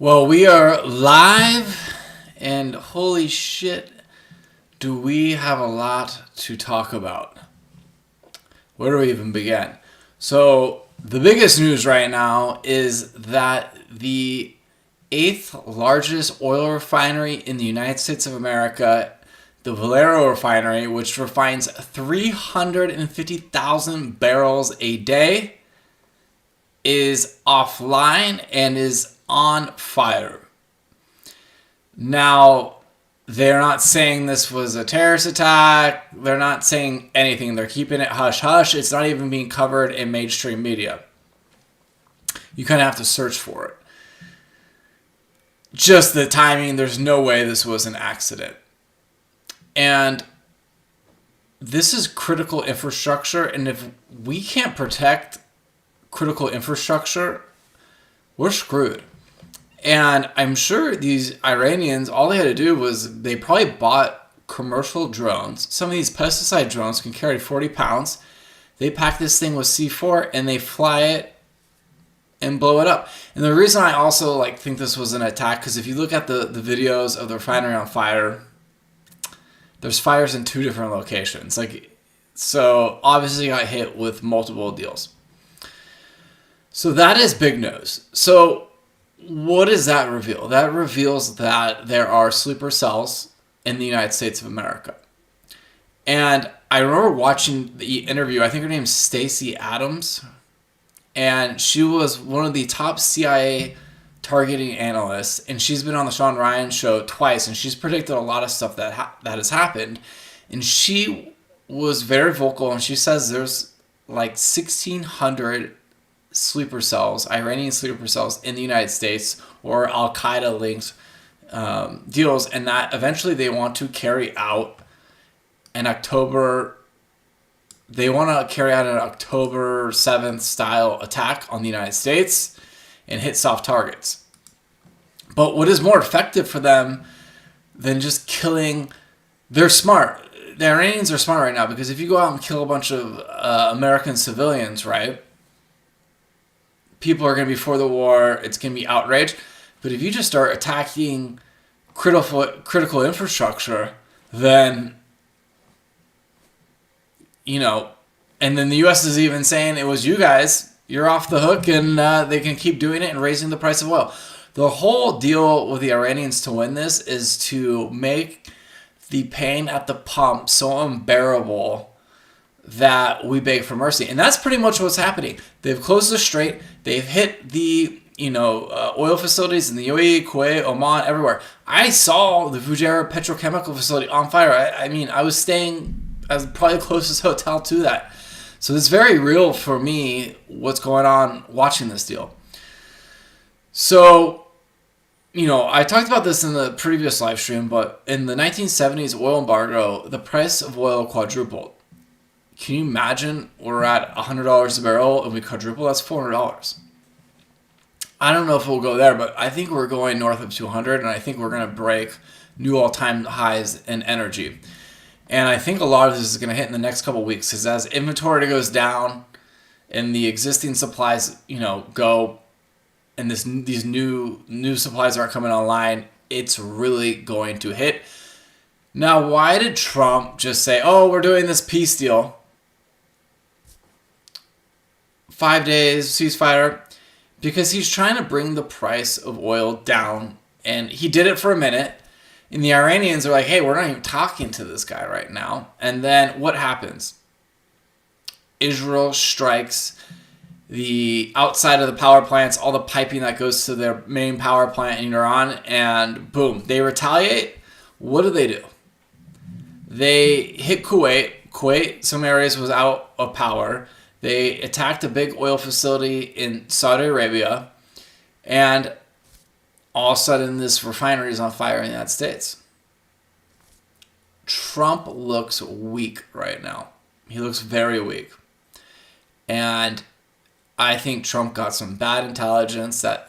Well, we are live, and holy shit, do we have a lot to talk about. Where do we even begin? So, the biggest news right now is that the eighth largest oil refinery in the United States of America, the Valero refinery, which refines 350,000 barrels a day, is offline and is on fire. Now, they're not saying this was a terrorist attack. They're not saying anything. They're keeping it hush-hush. It's not even being covered in mainstream media. You kind of have to search for it. Just the timing, there's no way this was an accident. And this is critical infrastructure, and if we can't protect critical infrastructure, we're screwed. And I'm sure these Iranians, all they had to do was they probably bought commercial drones. Some of these pesticide drones can carry 40 pounds. They pack this thing with C4 and they fly it and blow it up. And the reason I also think this was an attack, because if you look at the videos of the refinery on fire, there's fires in 2 different locations. So obviously got hit with multiple deals. So that is big news. So what does that reveal? That reveals that there are sleeper cells in the United States of America. And I remember watching the interview. I think her name's Stacey Adams. And she was one of the top CIA targeting analysts. And she's been on the Sean Ryan show twice. And she's predicted a lot of stuff that has happened. And she was very vocal. And she says there's 1,600 sleeper cells, Iranian sleeper cells in the United States, or Al-Qaeda linked deals, and that eventually they want to carry out an October 7th style attack on the United States and hit soft targets. But what is more effective for them than just killing? They're smart. The Iranians are smart right now, because if you go out and kill a bunch of American civilians, right? People are going to be for the war. It's going to be outrage. But if you just start attacking critical infrastructure, then, and then the U.S. is even saying it was you guys. You're off the hook, and they can keep doing it and raising the price of oil. The whole deal with the Iranians to win this is to make the pain at the pump so unbearable that we beg for mercy. And that's pretty much what's happening. They've closed the strait. They've hit the oil facilities in the UAE, Kuwait, Oman, everywhere. I saw the Fujairah petrochemical facility on fire. I was probably the closest hotel to that. So it's very real for me what's going on watching this deal. So, I talked about this in the previous live stream, but in the 1970s oil embargo, the price of oil quadrupled. Can you imagine we're at $100 a barrel and we quadruple? That's $400. I don't know if we'll go there, but I think we're going north of 200, and I think we're going to break new all-time highs in energy. And I think a lot of this is going to hit in the next couple of weeks, because as inventory goes down and the existing supplies, go, and these new supplies aren't coming online, it's really going to hit. Now, why did Trump just say, "Oh, we're doing this peace deal"? 5 days ceasefire, because he's trying to bring the price of oil down, and he did it for a minute, and the Iranians are like, "Hey, we're not even talking to this guy right now." And then what happens? Israel strikes the outside of the power plants, all the piping that goes to their main power plant in Iran, and boom, they retaliate. What do? They hit Kuwait. Kuwait, some areas was out of power. They attacked a big oil facility in Saudi Arabia, and all of a sudden this refinery is on fire in the United States. Trump looks weak right now. He looks very weak. And I think Trump got some bad intelligence I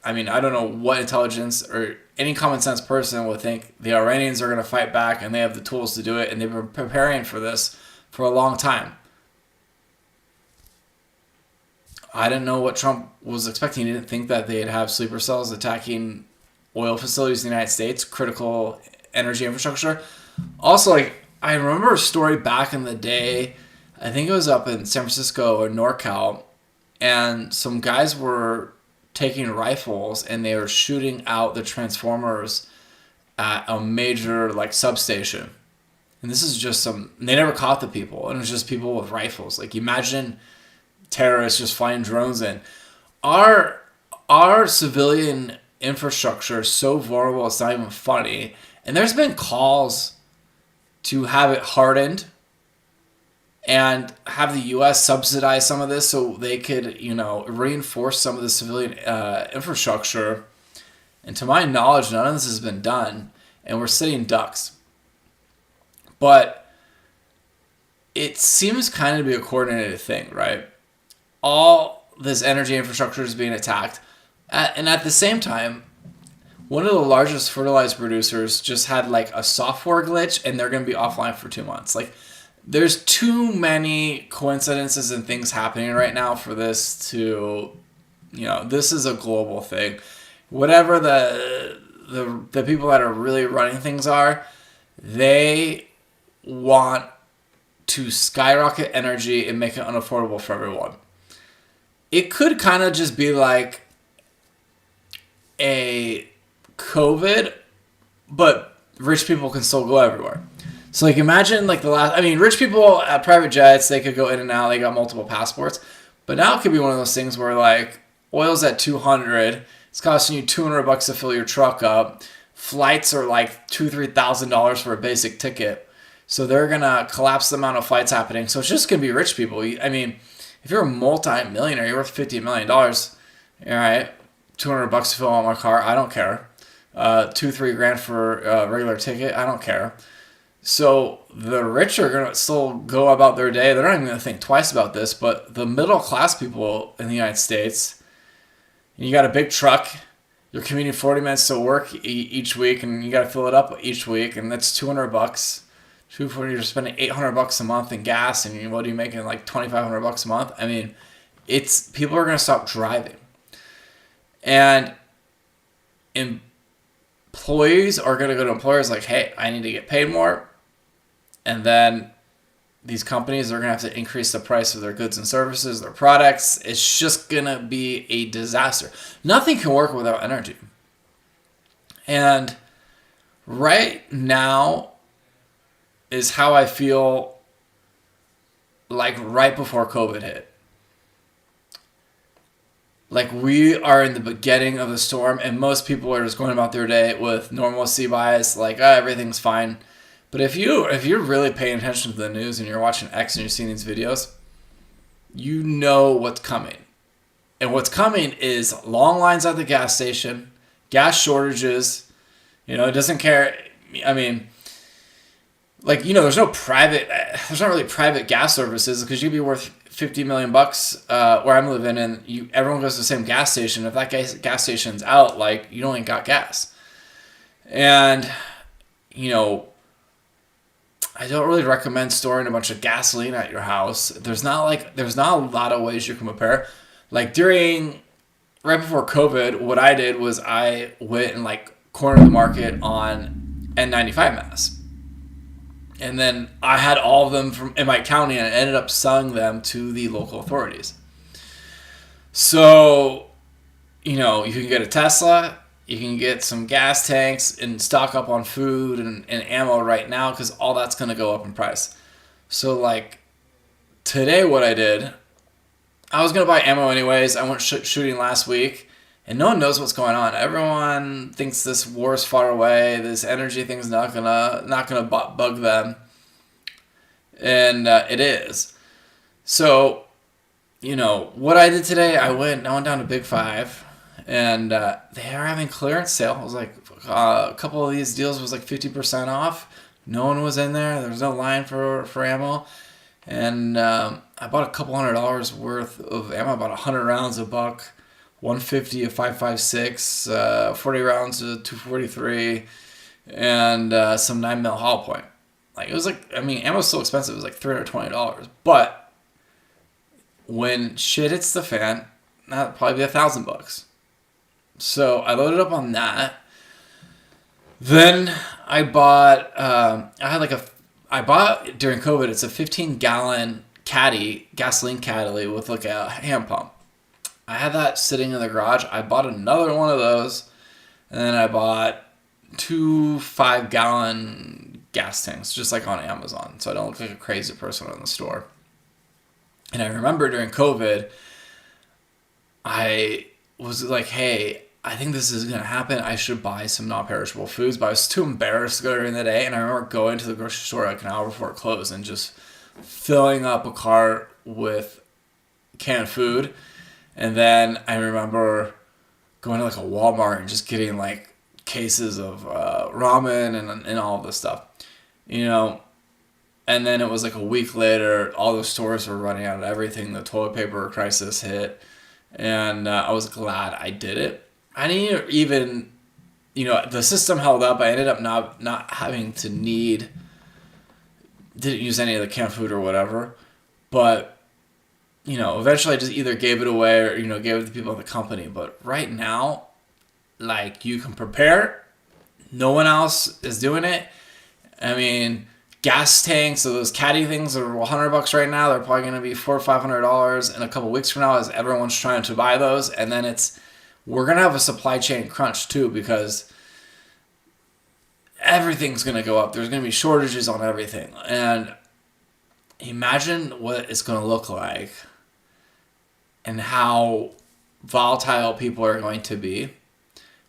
don't know what intelligence or any common sense person would think the Iranians are going to fight back and they have the tools to do it, and they've been preparing for this for a long time. I didn't know what Trump was expecting. He didn't think that they'd have sleeper cells attacking oil facilities in the United States, critical energy infrastructure. Also, like, I remember a story back in the day. I think it was up in San Francisco or NorCal, and some guys were taking rifles and they were shooting out the transformers at a major like substation. And this is just some. They never caught the people, and it was just people with rifles. Like, imagine terrorists just flying drones in. Our our civilian infrastructure is so vulnerable. It's not even funny. And there's been calls to have it hardened and have the U.S. subsidize some of this so they could, reinforce some of the civilian infrastructure. And to my knowledge, none of this has been done, and we're sitting ducks. But it seems kind of to be a coordinated thing, right? All this energy infrastructure is being attacked. And at the same time, one of the largest fertilizer producers just had like a software glitch, and they're going to be offline for 2 months. Like, there's too many coincidences and things happening right now for this to, this is a global thing. Whatever the people that are really running things are, they want to skyrocket energy and make it unaffordable for everyone. It could kind of just be like a COVID, but rich people can still go everywhere. So, like, imagine, like, rich people at private jets, they could go in and out, they got multiple passports. But now it could be one of those things where, like, oil's at 200, it's costing you $200 to fill your truck up. Flights are like $2,000-$3,000 for a basic ticket. So they're going to collapse the amount of flights happening. So it's just going to be rich people. I mean, if you're a multi-millionaire, you're worth $50 million. All right, $200 to fill out my car, I don't care. $2-3 for a regular ticket, I don't care. So the rich are going to still go about their day. They're not even going to think twice about this. But the middle class people in the United States, you got a big truck, you're commuting 40 minutes to work each week, and you got to fill it up each week, and that's $200. You're spending $800 a month in gas, and what are you making, like $2,500 a month? I mean, people are going to stop driving. And employees are going to go to employers like, hey, I need to get paid more. And then these companies are going to have to increase the price of their goods and services, their products. It's just going to be a disaster. Nothing can work without energy. And right now is how I feel like right before COVID hit. Like, we are in the beginning of the storm, and most people are just going about their day with normalcy bias, like, everything's fine. But if you're really paying attention to the news and you're watching X and you're seeing these videos, you know what's coming. And what's coming is long lines at the gas station, gas shortages. It doesn't care. I mean, like, there's not really private gas services, because you'd be worth $50 million where I'm living, and everyone goes to the same gas station. If that gas station's out, like, you ain't got gas. And, I don't really recommend storing a bunch of gasoline at your house. There's not a lot of ways you can prepare. Like, right before COVID, what I did was I went and, like, cornered the market on N95 masks. And then I had all of them in my county, and I ended up selling them to the local authorities. So, you can get a Tesla, you can get some gas tanks, and stock up on food and ammo right now, because all that's going to go up in price. So, like, today what I did, I was going to buy ammo anyways. I went shooting last week, and no one knows what's going on. Everyone thinks this war is far away. This energy thing's not gonna bug them, and it is. So, what I did today, I went down to Big 5, and they are having clearance sale. It was like a couple of these deals was like 50% off. No one was in there. There was no line for ammo, and I bought a couple $100 worth of ammo. About 100 rounds, $1. 150 a 5.56, 40 rounds to 243, and some 9mm hollow point. Like, it was like, ammo's so expensive. It was like $320, but when shit hits the fan, that'd probably be $1,000. So I loaded up on that. Then I bought. I bought during COVID. It's a 15-gallon caddy, gasoline caddy with like a hand pump. I had that sitting in the garage. I bought another one of those, and then I bought 2 5-gallon gas tanks, just like on Amazon, so I don't look like a crazy person in the store. And I remember during COVID, I was like, hey, I think this is going to happen. I should buy some non-perishable foods, but I was too embarrassed to go during the day. And I remember going to the grocery store like an hour before it closed and just filling up a cart with canned food. And then I remember going to like a Walmart and just getting like cases of ramen and all of this stuff, you know. And then it was like a week later, all the stores were running out of everything. The toilet paper crisis hit, and I was glad I did it. I didn't even, the system held up. I ended up not having to didn't use any of the canned food or whatever. But, eventually I just either gave it away or, gave it to people in the company. But right now, like, you can prepare. No one else is doing it. I mean, gas tanks, so those caddy things are $100 right now. They're probably going to be $400 or $500 in a couple weeks from now as everyone's trying to buy those. And then we're going to have a supply chain crunch too, because everything's going to go up. There's going to be shortages on everything. And imagine what it's going to look like and how volatile people are going to be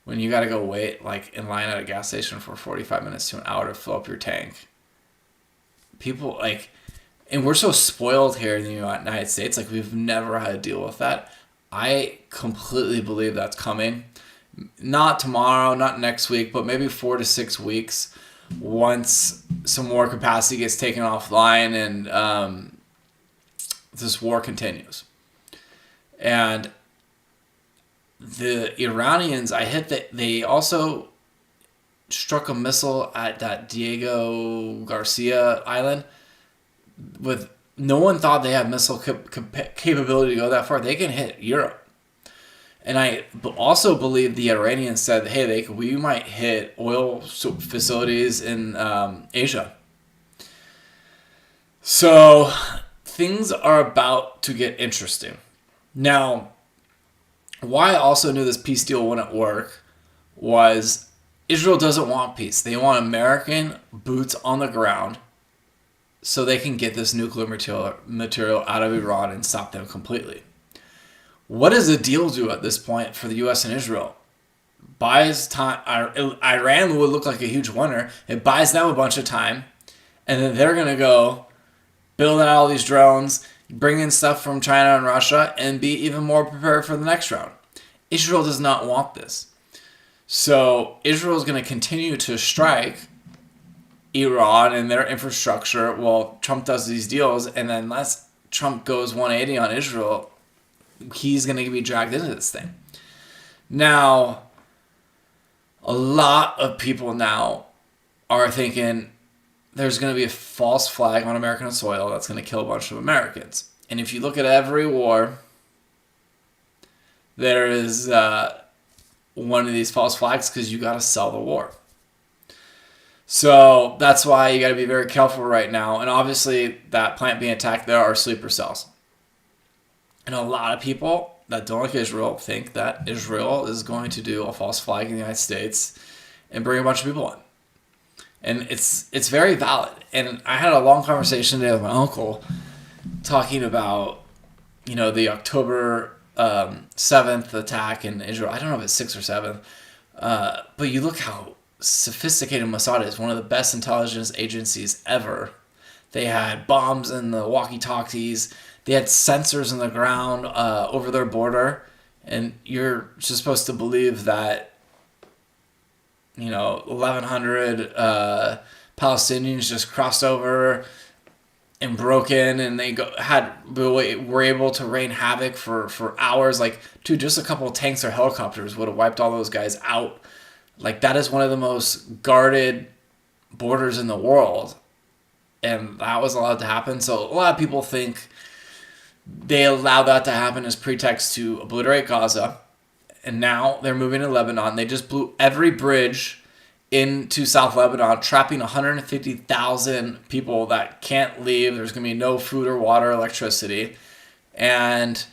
when you got to go wait like in line at a gas station for 45 minutes to an hour to fill up your tank. People and we're so spoiled here in the United States, like we've never had to deal with that. I completely believe that's coming. Not tomorrow, not next week, but maybe 4 to 6 weeks once some more capacity gets taken offline and this war continues. And the Iranians, they also struck a missile at that Diego Garcia island. With no one thought they had missile capability to go that far. They can hit Europe. And I also believe the Iranians said, hey, we might hit oil facilities in Asia. So things are about to get interesting. Now, why I also knew this peace deal wouldn't work was Israel doesn't want peace. They want American boots on the ground so they can get this nuclear material out of Iran and stop them completely. What does the deal do at this point for the U.S. and Israel? Buys time. Iran would look like a huge winner. It buys them a bunch of time, and then they're going to go build out all these drones, bring in stuff from China and Russia, and be even more prepared for the next round. Israel does not want this. So Israel is going to continue to strike Iran and their infrastructure while Trump does these deals, and then unless Trump goes 180 on Israel, he's going to be dragged into this thing. Now, a lot of people now are thinking there's going to be a false flag on American soil that's going to kill a bunch of Americans. And if you look at every war, there is one of these false flags because you got to sell the war. So that's why you got to be very careful right now. And obviously, that plant being attacked, there are sleeper cells. And a lot of people that don't like Israel think that Israel is going to do a false flag in the United States and bring a bunch of people in. And it's very valid. And I had a long conversation today with my uncle talking about, the October 7th attack in Israel. I don't know if it's 6th or 7th. But you look how sophisticated Mossad is, one of the best intelligence agencies ever. They had bombs in the walkie-talkies. They had sensors in the ground over their border. And you're just supposed to believe that, 1,100 Palestinians just crossed over and broke in, and they were able to rain havoc for hours. Like, dude, just a couple of tanks or helicopters would have wiped all those guys out. Like, that is one of the most guarded borders in the world. And that was allowed to happen. So a lot of people think They allowed that to happen as pretext to obliterate Gaza. And now they're moving to Lebanon. They just blew every bridge into South Lebanon, trapping 150,000 people that can't leave. There's going to be no food or water, electricity. And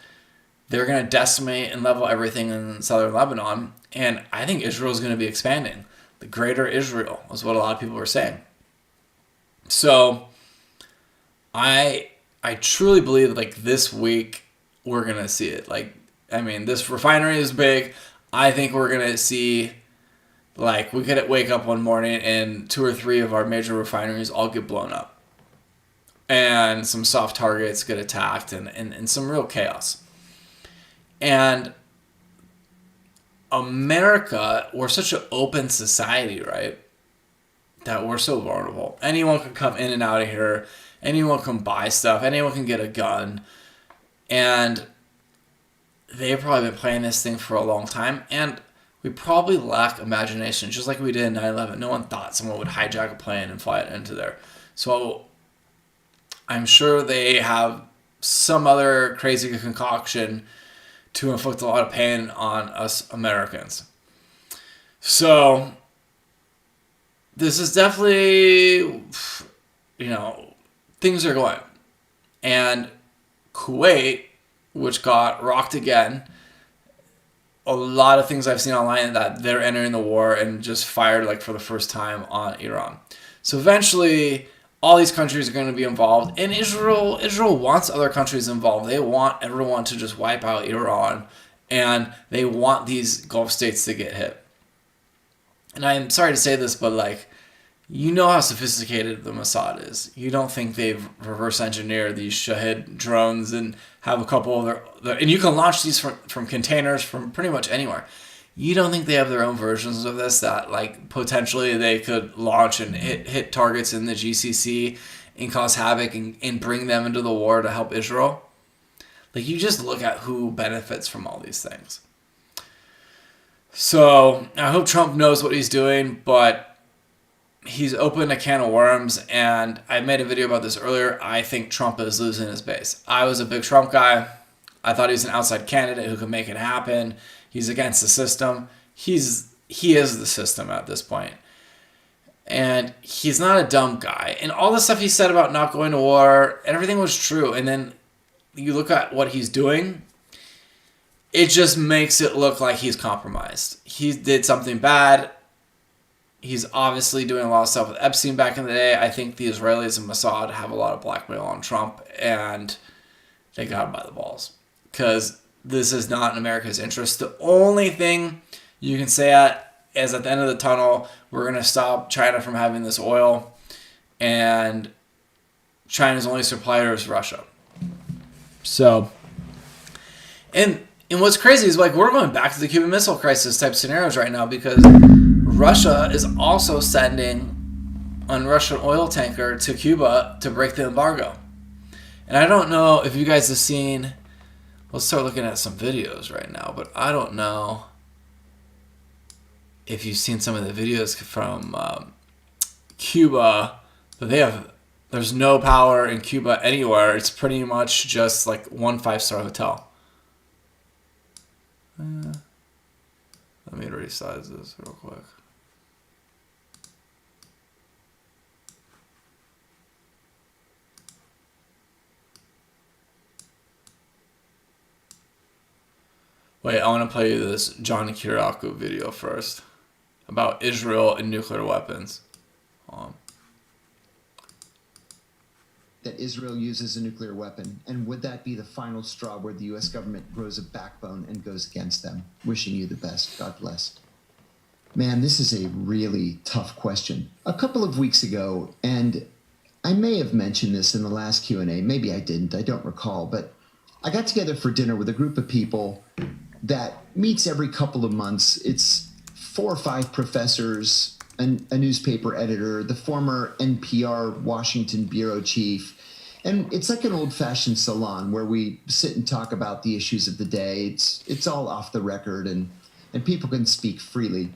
they're going to decimate and level everything in southern Lebanon. And I think Israel is going to be expanding. The greater Israel is what a lot of people are saying. So I truly believe like this week we're going to see it. Like, I mean, this refinery is big. I think we're going to see, like, we could wake up one morning and 2 or 3 of our major refineries all get blown up. And some soft targets get attacked and some real chaos. And America, we're such an open society, right? That we're so vulnerable. Anyone can come in and out of here. Anyone can buy stuff. Anyone can get a gun. And they've probably been playing this thing for a long time. And we probably lack imagination, just like we did in 9/11. No one thought someone would hijack a plane and fly it into there. So I'm sure they have some other crazy concoction to inflict a lot of pain on us Americans. So this is definitely, things are going. And Kuwait, which got rocked again, a lot of things I've seen online that they're entering the war and just fired like for the first time on Iran. So eventually all these countries are going to be involved, and Israel wants other countries involved. They want everyone to just wipe out Iran, and they want these Gulf states to get hit. And I'm sorry to say this, but like, you know how sophisticated the Mossad is. You don't think they've reverse engineered these Shahid drones and have a couple of their and you can launch these from containers from pretty much anywhere. You don't think they have their own versions of this that like potentially they could launch and hit targets in the GCC and cause havoc and bring them into the war to help Israel? Like, you just look at who benefits from all these things. So I hope Trump knows what he's doing, but he's opened a can of worms, and I made a video about this earlier. I think Trump is losing his base. I was a big Trump guy. I thought he was an outside candidate who could make it happen. He's against the system. He is the system at this point. And he's not a dumb guy. And all the stuff he said about not going to war, everything was true. And then you look at what he's doing, it just makes it look like he's compromised. He did something bad. He's obviously doing a lot of stuff with Epstein back in the day. I think the Israelis and Mossad have a lot of blackmail on Trump, and they got him by the balls. Because this is not in America's interest. The only thing you can say is at the end of the tunnel, we're going to stop China from having this oil, and China's only supplier is Russia. So, and what's crazy is, like, we're going back to the Cuban Missile Crisis type scenarios right now, because Russia is also sending a Russian oil tanker to Cuba to break the embargo. And I don't know if you guys have seen, let's start looking at some videos right now, but I don't know if you've seen some of the videos from Cuba, but there's no power in Cuba anywhere. It's pretty much just like one 5-star hotel. Let me resize this real quick. Wait, I want to play you this John Kiriakou video first about Israel and nuclear weapons. That Israel uses a nuclear weapon, and would that be the final straw where the U.S. government grows a backbone and goes against them? Wishing you the best. God bless. Man, this is a really tough question. A couple of weeks ago, and I may have mentioned this in the last Q&A, maybe I didn't, I don't recall, but I got together for dinner with a group of people that meets every couple of months. It's 4 or 5 professors, a newspaper editor, the former NPR Washington bureau chief. And it's like an old-fashioned salon where we sit and talk about the issues of the day. It's all off the record, and people can speak freely.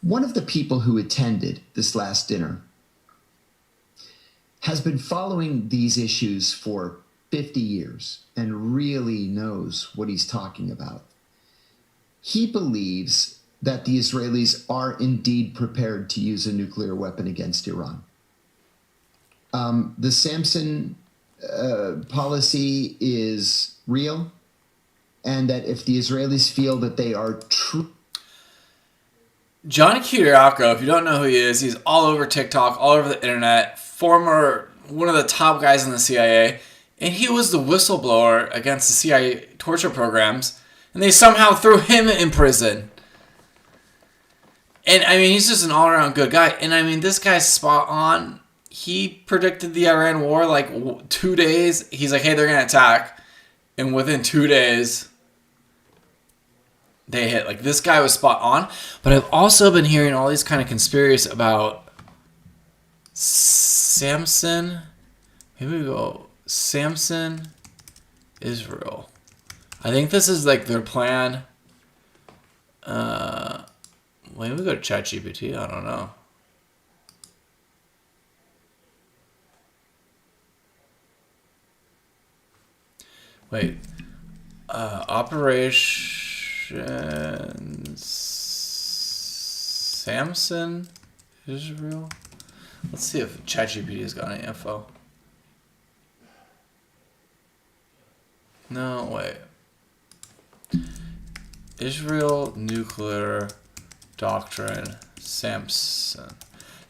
One of the people who attended this last dinner has been following these issues for 50 years and really knows what he's talking about. He believes that the Israelis are indeed prepared to use a nuclear weapon against Iran. The Samson policy is real, and that if the Israelis feel that they are true. Johnny Kiriakou, if you don't know who he is, he's all over TikTok, all over the internet, one of the top guys in the CIA, and he was the whistleblower against the CIA torture programs, and they somehow threw him in prison. And I mean, he's just an all-around good guy. And I mean, this guy's spot on. He predicted the Iran war like 2 days. He's like, hey, they're going to attack. And within 2 days, they hit. Like, this guy was spot on. But I've also been hearing all these kind of conspiracies about Samson. Maybe we go Samson, Israel. I think this is like their plan. Maybe we go to ChatGPT. I don't know. Wait. Operation Samson, Israel. Let's see if ChatGPT has got any info. No, wait. Israel nuclear doctrine, Samson.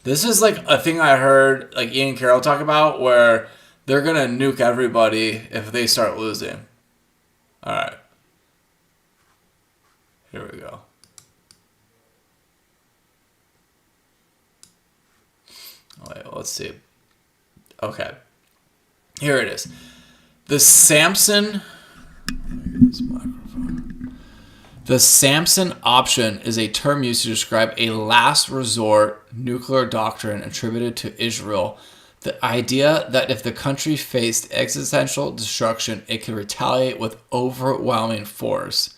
This is like a thing I heard like Ian Carroll talk about where they're gonna nuke everybody if they start losing. Alright. Here we go. Wait, let's see. Okay. Here it is. The Samson. The Samson option is a term used to describe a last resort nuclear doctrine attributed to Israel. The idea that if the country faced existential destruction, it could retaliate with overwhelming force,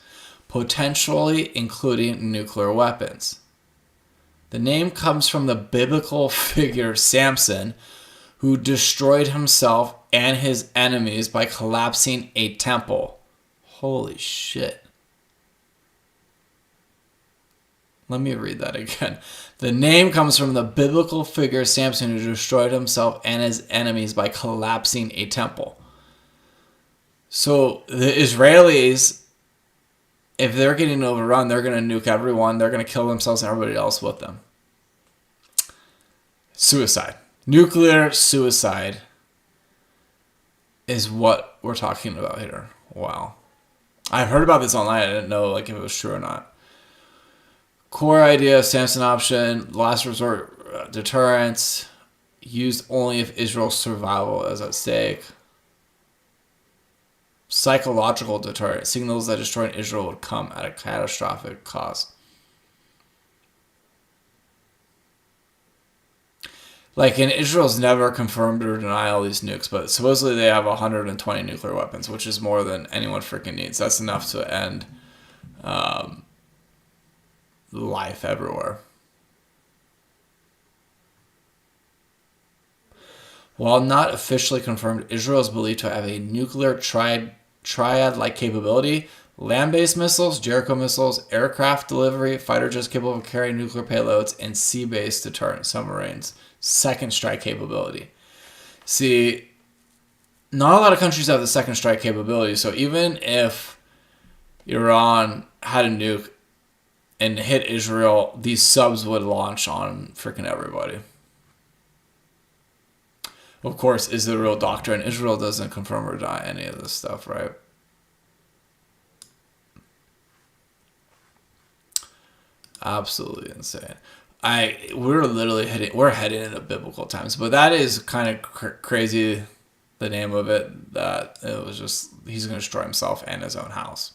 potentially including nuclear weapons. The name comes from the biblical figure Samson, who destroyed himself and his enemies by collapsing a temple. Holy shit. Let me read that again. The name comes from the biblical figure Samson, who destroyed himself and his enemies by collapsing a temple. So the Israelis, if they're getting overrun, they're going to nuke everyone. They're going to kill themselves and everybody else with them. Suicide. Nuclear suicide is what we're talking about here. Wow. I heard about this online. I didn't know like if it was true or not. Core idea of Samson option, last resort deterrence, used only if Israel's survival is at stake. Psychological deterrent, signals that destroying Israel would come at a catastrophic cost. Like, and Israel's never confirmed or denied all these nukes, but supposedly they have 120 nuclear weapons, which is more than anyone freaking needs. That's enough to end life everywhere. While not officially confirmed, Israel is believed to have a nuclear triad-like capability: land-based missiles, Jericho missiles, aircraft delivery, fighter jets capable of carrying nuclear payloads, and sea-based deterrent submarines. Second strike capability. See, not a lot of countries have the second strike capability, so even if Iran had a nuke and hit Israel, these subs would launch on freaking everybody. Of course, is the real doctrine. Israel doesn't confirm or deny any of this stuff, right? Absolutely insane. We're heading into biblical times, but that is kind of crazy. The name of it, that it was just he's going to destroy himself and his own house.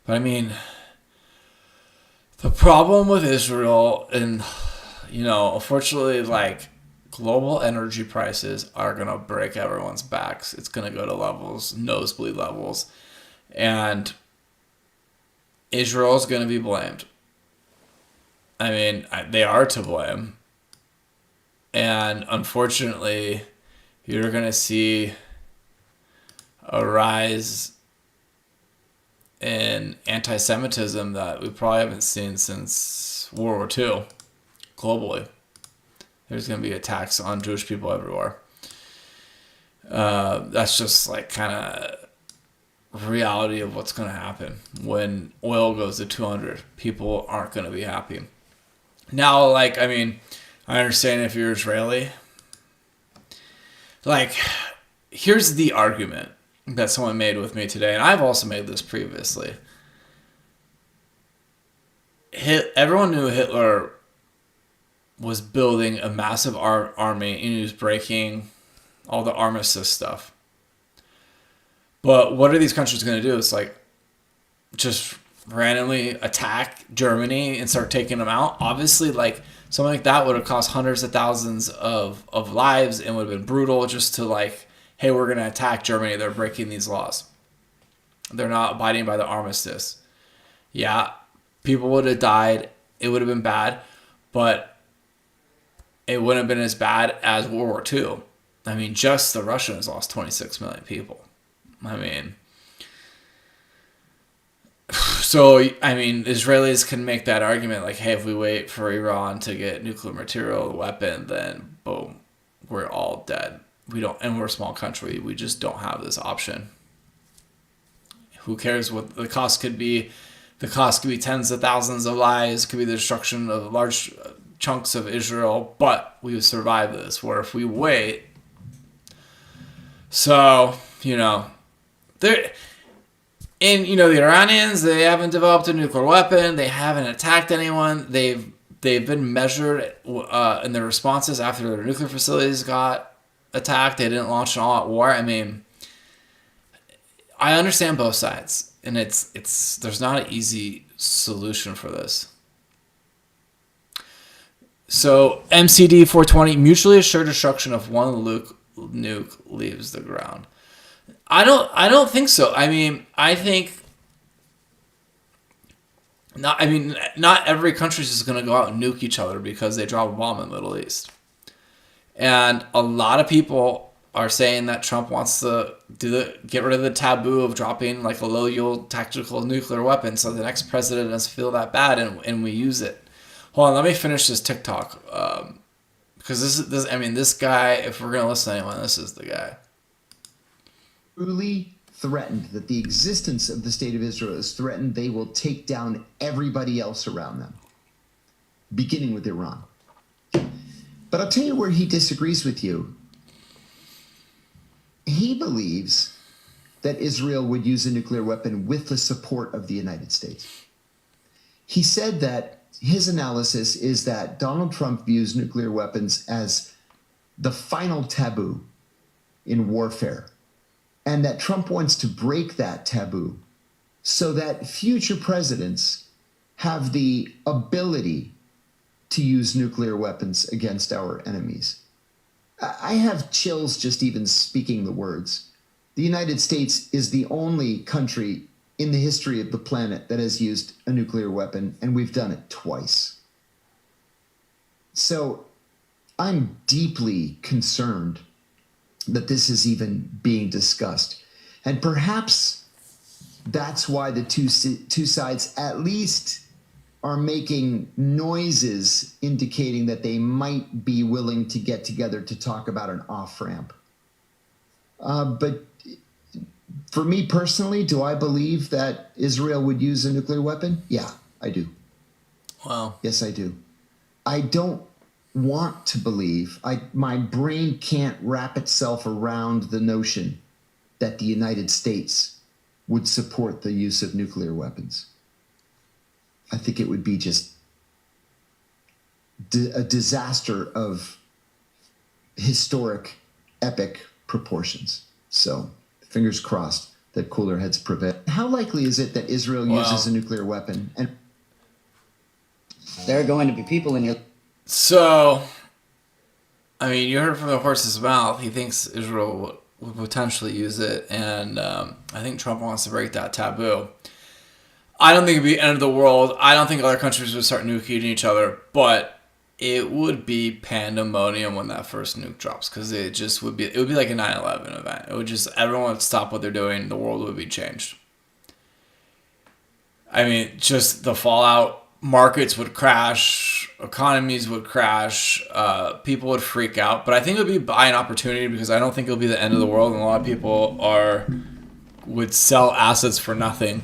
But I mean, the problem with Israel, and unfortunately, like, global energy prices are gonna break everyone's backs. It's gonna go to nosebleed levels, and Israel's gonna be blamed. I mean, they are to blame, and unfortunately, you're going to see a rise in anti-Semitism that we probably haven't seen since World War II globally. There's going to be attacks on Jewish people everywhere. That's just like kind of reality of what's going to happen. When oil goes to 200, people aren't going to be happy. Now, like, I mean, I understand if you're Israeli. Like, here's the argument that someone made with me today, and I've also made this previously. Everyone knew Hitler was building a massive army, and he was breaking all the armistice stuff. But what are these countries going to do? It's like just randomly attack Germany and start taking them out. Obviously, like something like that would have cost hundreds of thousands of lives and would have been brutal just to like, hey, we're going to attack Germany. They're breaking these laws. They're not abiding by the armistice. Yeah, people would have died. It would have been bad, but it wouldn't have been as bad as World War II. I mean, just the Russians lost 26 million people. I mean, so, I mean, Israelis can make that argument like, hey, if we wait for Iran to get nuclear material weapon, then boom, we're all dead. We don't, and we're a small country. We just don't have this option. Who cares what the cost could be? The cost could be tens of thousands of lives, could be the destruction of large chunks of Israel, but we would survive this. Where if we wait, so, you know, there, and you know the Iranians, they haven't developed a nuclear weapon. They haven't attacked anyone. They've been measured in their responses after their nuclear facilities got attacked. They didn't launch an all-out war. I mean, I understand both sides, and it's there's not an easy solution for this. So MCD 420, mutually assured destruction of one nuke leaves the ground. I don't think so. I mean, I think not every country is just going to go out and nuke each other because they drop a bomb in the Middle East. And a lot of people are saying that Trump wants to get rid of the taboo of dropping like a low-yield tactical nuclear weapon so the next president doesn't feel that bad and we use it. Hold on, let me finish this TikTok. Because this guy, if we're going to listen to anyone, this is the guy. Truly threatened that the existence of the state of Israel is threatened, they will take down everybody else around them, beginning with Iran. But I'll tell you where he disagrees with you. He believes that Israel would use a nuclear weapon with the support of the United States. He said that his analysis is that Donald Trump views nuclear weapons as the final taboo in warfare, and that Trump wants to break that taboo so that future presidents have the ability to use nuclear weapons against our enemies. I have chills just even speaking the words. The United States is the only country in the history of the planet that has used a nuclear weapon, and we've done it twice. So I'm deeply concerned that this is even being discussed. And perhaps that's why the two sides at least are making noises indicating that they might be willing to get together to talk about an off-ramp. But for me personally, do I believe that Israel would use a nuclear weapon? Yeah, I do. Wow. Yes, I do. I don't want to believe. My brain can't wrap itself around the notion that the United States would support the use of nuclear weapons. I think it would be just a disaster of historic, epic proportions. So fingers crossed that cooler heads prevail. How likely is it that Israel uses a nuclear weapon? And there are going to be people in your... So, I mean, you heard from the horse's mouth. He thinks Israel would potentially use it, and I think Trump wants to break that taboo. I don't think it'd be the end of the world. I don't think other countries would start nuking each other, but it would be pandemonium when that first nuke drops, because it would be like a 9/11 event. It would just, everyone would stop what they're doing, the world would be changed. I mean, just the fallout, markets would crash, economies would crash, people would freak out. But I think it would be buying opportunity, because I don't think it'll be the end of the world, and a lot of people would sell assets for nothing,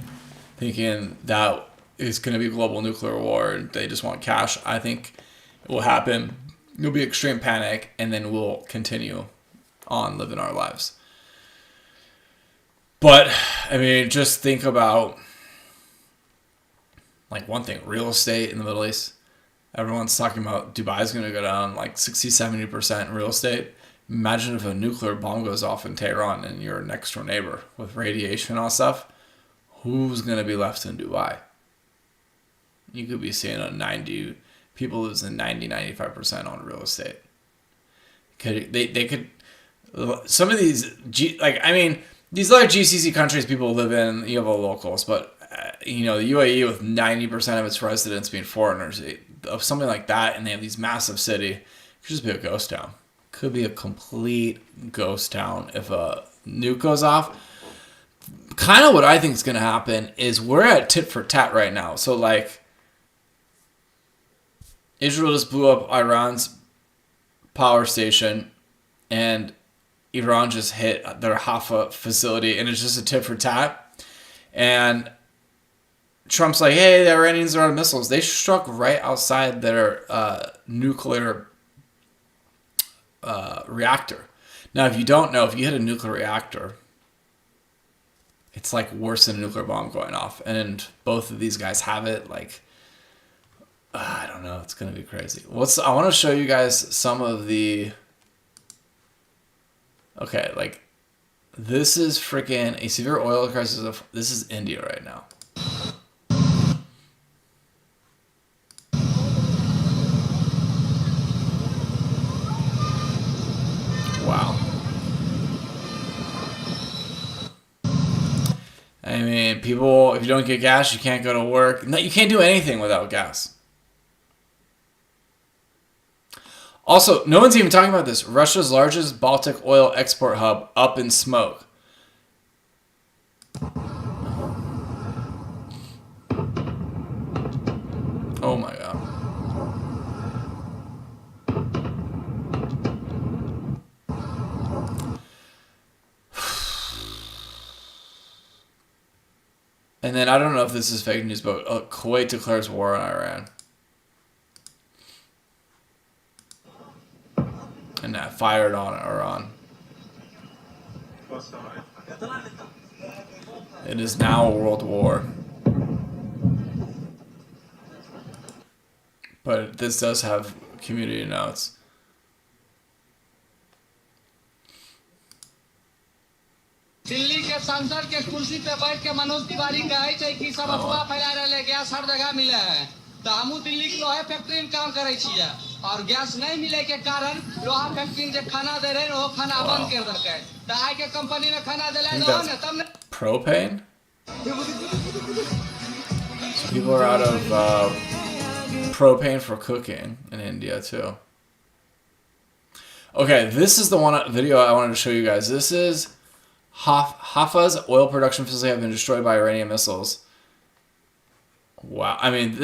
thinking that it's going to be a global nuclear war and they just want cash. I think it will happen. There'll be extreme panic, and then we'll continue on living our lives. But I mean, just think about, like, one thing, real estate in the Middle East. Everyone's talking about Dubai's going to go down like 60-70% in real estate. Imagine if a nuclear bomb goes off in Tehran and your next door neighbor with radiation and all stuff. Who's going to be left in Dubai? You could be seeing people losing 90-95% on real estate. They could, some of these, these other GCC countries people live in, you have all locals, but the UAE with 90% of its residents being foreigners, of something like that, and they have these massive city, it could just be a ghost town. Could be a complete ghost town if a nuke goes off. Kind of what I think is going to happen is we're at tit for tat right now. So, like, Israel just blew up Iran's power station, and Iran just hit their Haifa facility, and it's just a tit for tat. And Trump's like, hey, the Iranians are out of missiles. They struck right outside their nuclear reactor. Now, if you don't know, if you hit a nuclear reactor, it's like worse than a nuclear bomb going off. And both of these guys have it. Like, I don't know. It's going to be crazy. I want to show you guys some of the... Okay, like, this is freaking a severe oil crisis. This is India right now. Wow. I mean, people, if you don't get gas, you can't go to work. No, you can't do anything without gas. Also, no one's even talking about this. Russia's largest Baltic oil export hub up in smoke. Oh my God. And then I don't know if this is fake news, but Kuwait declares war on Iran. And that fired on Iran. It is now a world war. But this does have community notes. Delhi के सांसद के कुर्सी पे बैठ के मनोज तिवारी कहे छै कि सब अफवाह फैला रहले गैस हर जगह मिले है तो हमहू दिल्ली के लोहा फैक्ट्री में काम करे छियै और गैस नहीं मिले के कारण लोहा फैक्ट्री में जे खाना दे रहे वो खाना बंद कर देलकै तो आइ के कंपनी में खाना देले न तब ने propane? So people are out of propane for cooking in India too. Okay, this is the video I wanted to show you guys. This is Haifa's oil production facility have been destroyed by Iranian missiles. Wow. I mean,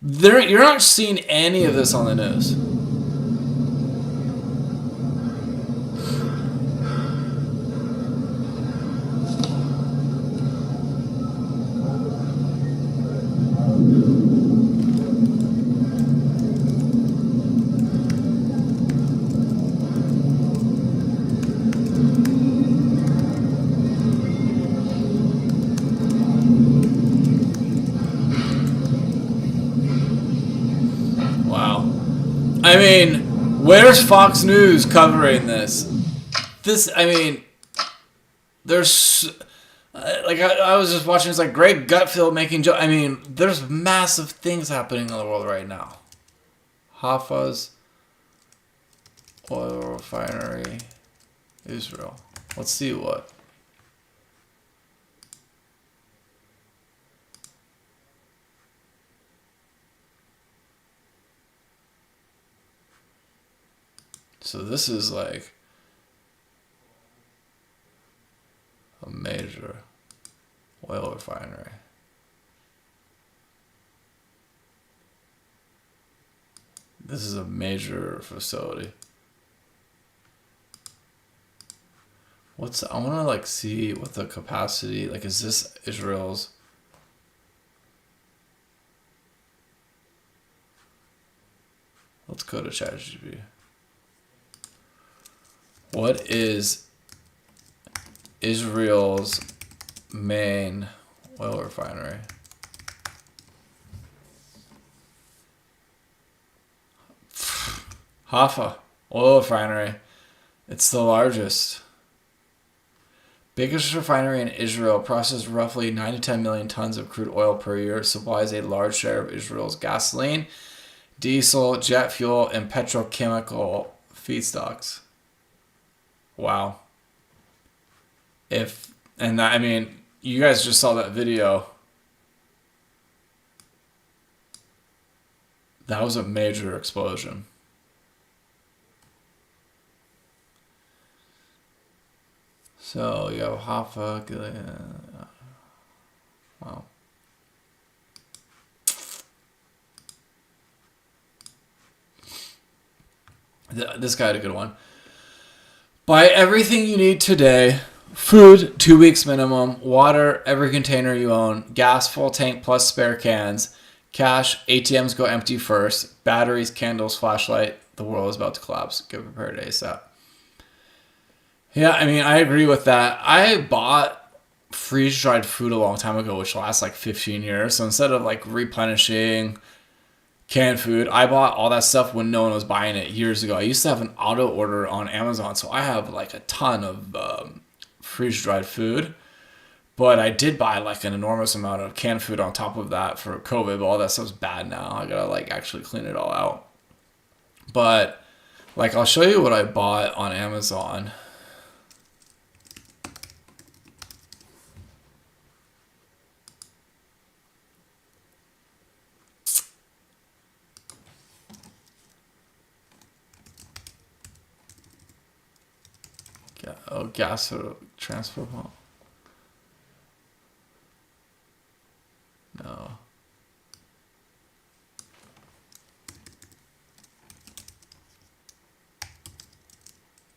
you're not seeing any of this on the news. I mean, where's Fox News covering this? I mean, there's, like, I was just watching, it's like Greg Gutfeld making jokes. I mean, there's massive things happening in the world right now. Haifa's oil refinery, Israel. Let's see what. So this is like a major oil refinery. This is a major facility. I want to like see what the capacity, like, is this Israel's? Let's go to ChatGPT. What is Israel's main oil refinery? Haifa oil refinery. It's the largest. Biggest refinery in Israel, processes roughly 9 to 10 million tons of crude oil per year, supplies a large share of Israel's gasoline, diesel, jet fuel, and petrochemical feedstocks. Wow. I mean, you guys just saw that video. That was a major explosion. So you have Haifa. Wow. This guy had a good one. Buy everything you need today. Food, 2 weeks minimum. Water, every container you own. Gas, full tank plus spare cans. Cash, ATMs go empty first. Batteries, candles, flashlight. The world is about to collapse. Get prepared ASAP. Yeah, I mean, I agree with that. I bought freeze-dried food a long time ago, which lasts like 15 years. So instead of like replenishing canned food, I bought all that stuff when no one was buying it years ago. I used to have an auto order on Amazon, so I have like a ton of freeze-dried food. But I did buy like an enormous amount of canned food on top of that for COVID, but all that stuff's bad now. I gotta like actually clean it all out. But like, I'll show you what I bought on Amazon. Oh, gas transfer pump. No.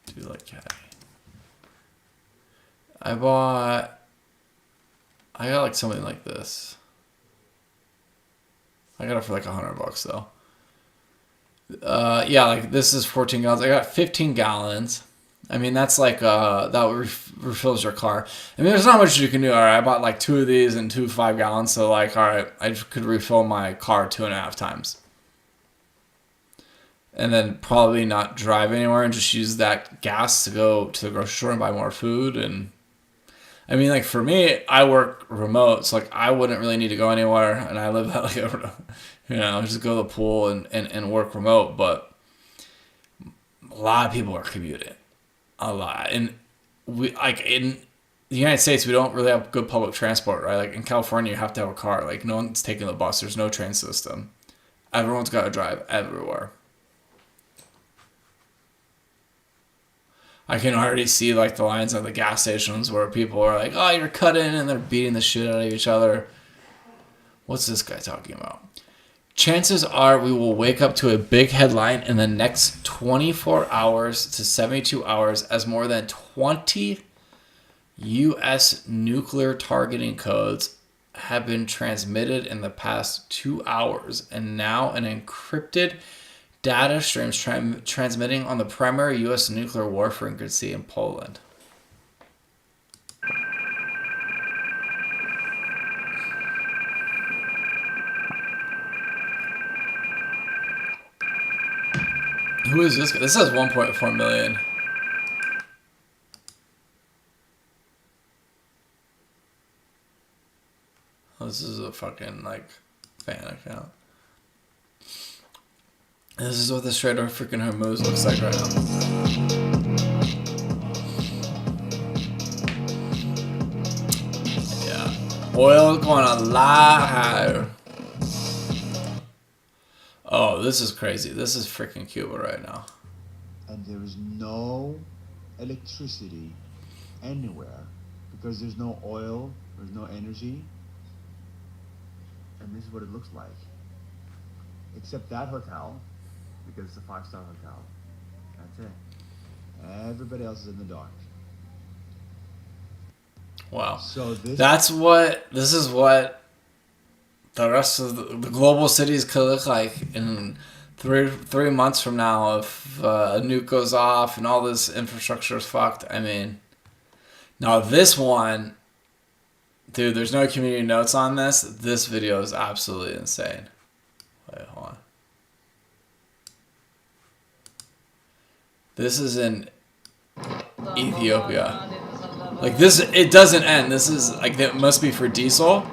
Do like caddy. I got like something like this. I got it for like $100 though. Yeah, like this is 14 gallons. I got 15 gallons. I mean, that's like, that refills your car. I mean, there's not much you can do. All right, I bought like 2 of these and 2 5 gallons. So like, all right, I could refill my car 2.5 times. And then probably not drive anywhere and just use that gas to go to the grocery store and buy more food. And I mean, like for me, I work remote. So like, I wouldn't really need to go anywhere. And I live at like, just go to the pool and work remote. But a lot of people are commuting. A lot. And we like in the United States, we don't really have good public transport, right? Like in California, you have to have a car. Like no one's taking the bus. There's no train system. Everyone's got to drive everywhere. I can already see like the lines at the gas stations where people are like, "Oh, you're cutting," and they're beating the shit out of each other. What's this guy talking about? Chances are we will wake up to a big headline in the next 24 hours to 72 hours as more than 20 U.S. nuclear targeting codes have been transmitted in the past 2 hours, and now an encrypted data streams transmitting on the primary U.S. nuclear war frequency in Poland. Who is this guy? This says 1.4 million. Oh, this is a fucking like fan account. This is what the Strait of freaking Hormuz looks like right now. Yeah. Oil going a lot higher. Oh, this is crazy. This is freaking Cuba right now. and there is no electricity anywhere because there's no oil, there's no energy, and this is what it looks like. Except that hotel, because it's a 5-star hotel. That's it. Everybody else is in the dark. Wow. So this This is what the rest of the global cities could look like in three months from now if a nuke goes off and all this infrastructure is fucked. I mean, now this one, dude, there's no community notes on this. This video is absolutely insane. Wait, hold on. This is in Ethiopia. Like this, it doesn't end. This is like, that must be for diesel.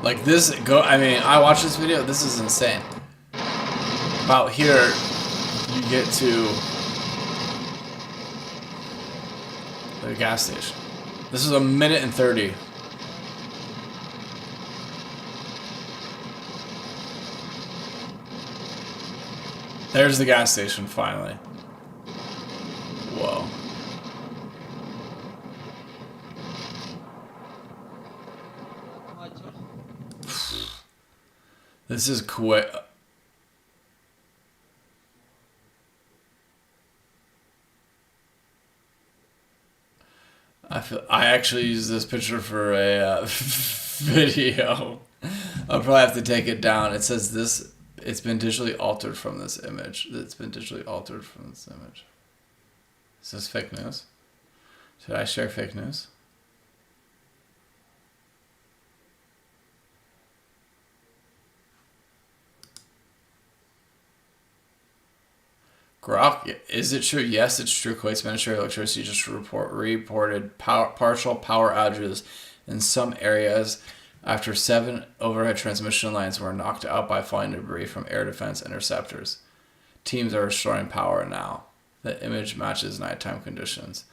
Like this, I mean, I watched this video. This is insane. About here, you get to the gas station. This is 1:30. There's the gas station, finally. Whoa. This is quick. I actually used this picture for a video. I'll probably have to take it down. It says this. It's been digitally altered from this image. It's been digitally altered from this image. Is this fake news? Should I share fake news? Grok, is it true? Yes, it's true. Kuwait's Ministry of Electricity just reported partial power outages in some areas after 7 overhead transmission lines were knocked out by falling debris from air defense interceptors. Teams are restoring power now. The image matches nighttime conditions.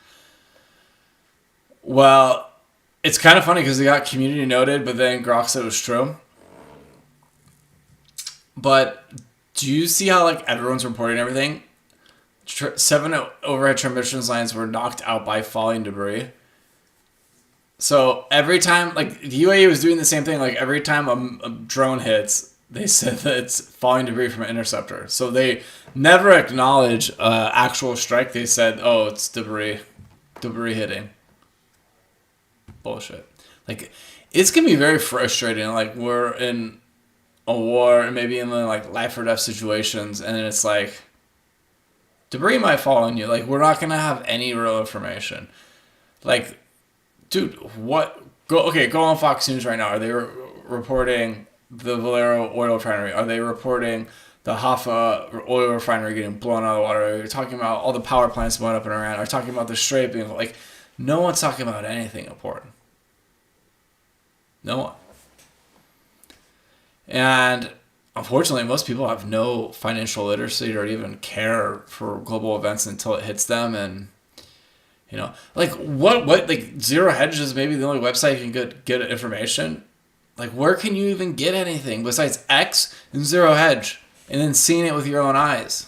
Well, it's kind of funny because they got community noted, but then Grok said it was true. But do you see how like everyone's reporting everything? 7 overhead transmission lines were knocked out by falling debris. So every time, like the UAE was doing the same thing. Like every time a drone hits, they said that it's falling debris from an interceptor. So they never acknowledge actual strike. They said, "Oh, it's debris hitting." Bullshit. Like it's gonna be very frustrating. Like we're in a war, and maybe in like life or death situations, and it's like debris might fall on you. Like we're not gonna have any real information. Like, dude, what? Go on Fox News right now. Are they reporting the Valero oil refinery? Are they reporting the Haifa oil refinery getting blown out of the water? Are they talking about all the power plants blowing up in Iran? Are they talking about the Strait being like? No one's talking about anything important. No one. And unfortunately, most people have no financial literacy or even care for global events until it hits them. And, you know, like what like Zero Hedge is maybe the only website you can get information. Like, where can you even get anything besides X and Zero Hedge and then seeing it with your own eyes?